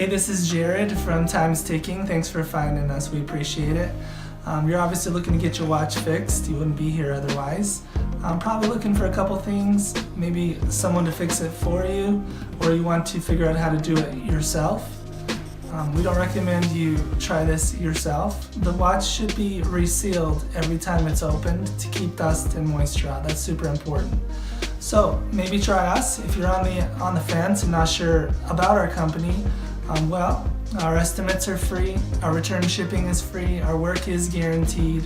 Hey, this is Jared from Time's Ticking. Thanks for finding us. We appreciate it. You're obviously looking to get your watch fixed. You wouldn't be here otherwise. I'm probably looking for a couple things, maybe someone to fix it for you, or you want to figure out how to do it yourself. We don't recommend you try this yourself. The watch should be resealed every time it's opened to keep dust and moisture out. That's super important. So maybe try us. If you're on the fence and not sure about our company, well, our estimates are free, our return shipping is free, our work is guaranteed.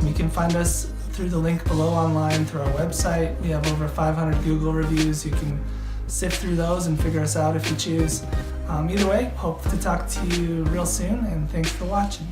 You can find us through the link below online through our website. We have over 500 Google reviews. You can sift through those and figure us out if you choose. Either way, hope to talk to you real soon, and thanks for watching.